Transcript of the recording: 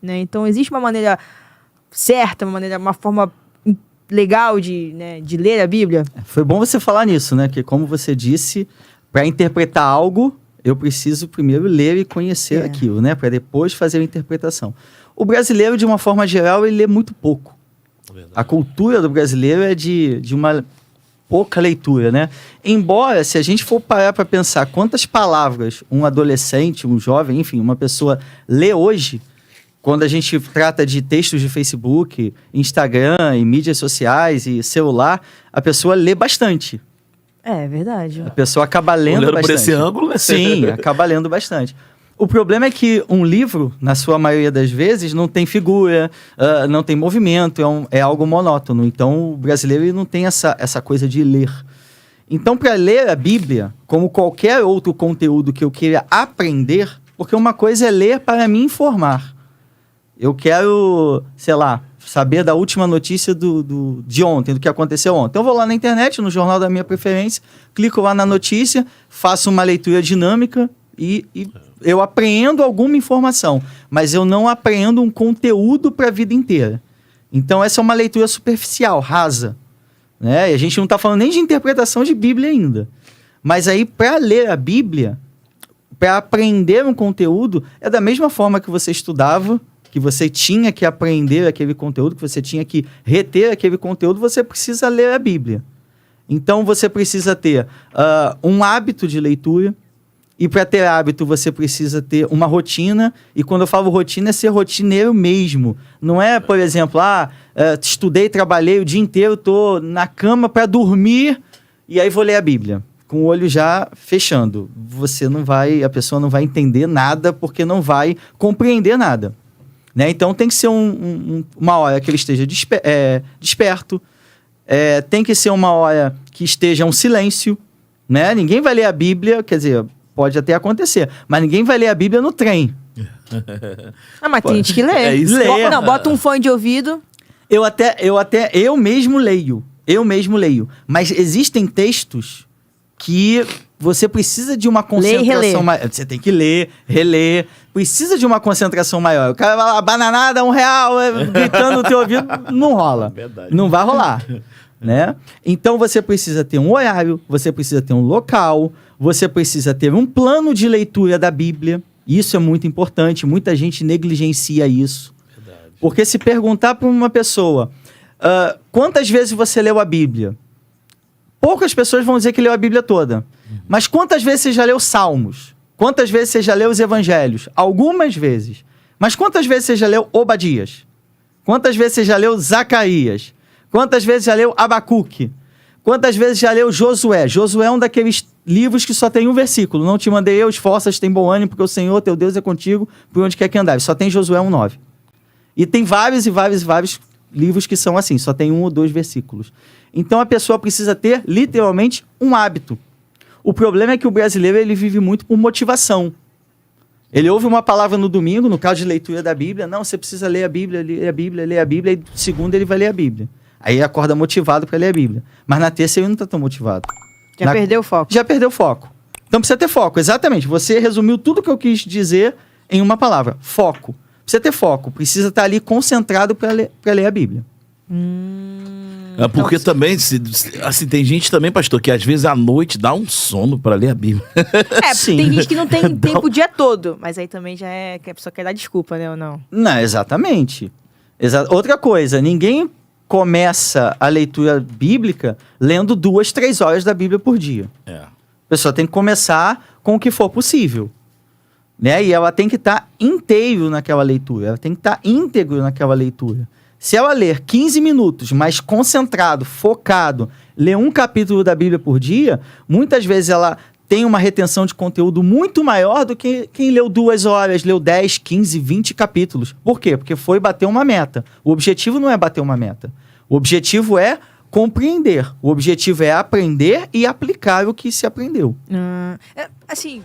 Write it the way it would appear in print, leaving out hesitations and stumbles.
né? Então, existe uma maneira certa, uma forma legal de ler a Bíblia? Foi bom você falar nisso, né? Que, como você disse, para interpretar algo, eu preciso primeiro ler e conhecer aquilo, né? Para depois fazer a interpretação. O brasileiro, de uma forma geral, ele lê muito pouco. Verdade. A cultura do brasileiro é de uma pouca leitura, né? Embora, se a gente for parar para pensar quantas palavras um adolescente, um jovem, enfim, uma pessoa lê hoje, quando a gente trata de textos de Facebook, Instagram e mídias sociais e celular, a pessoa lê bastante. É verdade. A pessoa acaba lendo bastante. Por esse ângulo, né? Sim, acaba lendo bastante. O problema é que um livro, na sua maioria das vezes, não tem figura, não tem movimento, é algo monótono. Então, o brasileiro ele não tem essa coisa de ler. Então, para ler a Bíblia, como qualquer outro conteúdo que eu queira aprender, porque uma coisa é ler para me informar. Eu quero, sei lá, saber da última notícia de ontem, do que aconteceu ontem. Então, eu vou lá na internet, no jornal da minha preferência, clico lá na notícia, faço uma leitura dinâmica e eu apreendo alguma informação, mas eu não apreendo um conteúdo para a vida inteira. Então, essa é uma leitura superficial, rasa, né? E a gente não está falando nem de interpretação de Bíblia ainda. Mas aí, para ler a Bíblia, para aprender um conteúdo, é da mesma forma que você estudava, que você tinha que aprender aquele conteúdo, que você tinha que reter aquele conteúdo, você precisa ler a Bíblia. Então, você precisa ter um hábito de leitura, e para ter hábito, você precisa ter uma rotina, e quando eu falo rotina, é ser rotineiro mesmo. Não é, por exemplo, estudei, trabalhei o dia inteiro, estou na cama para dormir, e aí vou ler a Bíblia, com o olho já fechando. A pessoa não vai entender nada, porque não vai compreender nada. Né? Então, tem que ser uma hora que ele esteja desperto, tem que ser uma hora que esteja um silêncio, né? Ninguém vai ler a Bíblia, quer dizer, pode até acontecer, mas ninguém vai ler a Bíblia no trem. Mas tem gente que lê. É isso. Não, bota um fone de ouvido. Eu mesmo leio, mas existem textos que você precisa de uma concentração maior. Você tem que ler, reler, precisa de uma concentração maior. O cara vai lá, bananada, R$1, gritando no teu ouvido, não rola. Verdade. Não vai rolar, né? Então você precisa ter um horário, você precisa ter um local, você precisa ter um plano de leitura da Bíblia. Isso é muito importante, muita gente negligencia isso. Verdade. Porque se perguntar para uma pessoa, quantas vezes você leu a Bíblia? Poucas pessoas vão dizer que leu a Bíblia toda. Mas quantas vezes você já leu Salmos? Quantas vezes você já leu os Evangelhos? Algumas vezes. Mas quantas vezes você já leu Obadias? Quantas vezes você já leu Zacarias? Quantas vezes já leu Abacuque? Quantas vezes já leu Josué? Josué é um daqueles livros que só tem um versículo. Não te mandei eu, esforças, tem bom ânimo, porque o Senhor, teu Deus, é contigo por onde quer que andares. Só tem Josué 1:9. E tem vários livros que são assim, só tem 1 ou 2 versículos. Então a pessoa precisa ter, literalmente, um hábito. O problema é que o brasileiro ele vive muito por motivação. Ele ouve uma palavra no domingo, no caso de leitura da Bíblia, não, você precisa ler a Bíblia, e segundo ele vai ler a Bíblia. Aí ele acorda motivado para ler a Bíblia. Mas na terça ele não está tão motivado. Perdeu o foco. Já perdeu o foco. Então precisa ter foco, exatamente. Você resumiu tudo que eu quis dizer em uma palavra, foco. Precisa ter foco, precisa estar ali concentrado para ler a Bíblia. Porque então, também, assim, tem gente também, pastor, que às vezes à noite dá um sono para ler a Bíblia. Sim. Tem gente que não tem tempo o dia todo, mas aí também já é que a pessoa quer dar desculpa, né, ou não? Não, exatamente. Outra coisa, ninguém começa a leitura bíblica lendo 2, 3 horas da Bíblia por dia. A pessoa tem que começar com o que for possível. Né? E ela tem que estar inteiro naquela leitura, ela tem que estar íntegro naquela leitura. Se ela ler 15 minutos, mas concentrado, focado, ler um capítulo da Bíblia por dia, muitas vezes ela tem uma retenção de conteúdo muito maior do que quem leu 2 horas, leu 10, 15, 20 capítulos. Por quê? Porque foi bater uma meta. O objetivo não é bater uma meta. O objetivo é compreender. O objetivo é aprender e aplicar o que se aprendeu. Assim...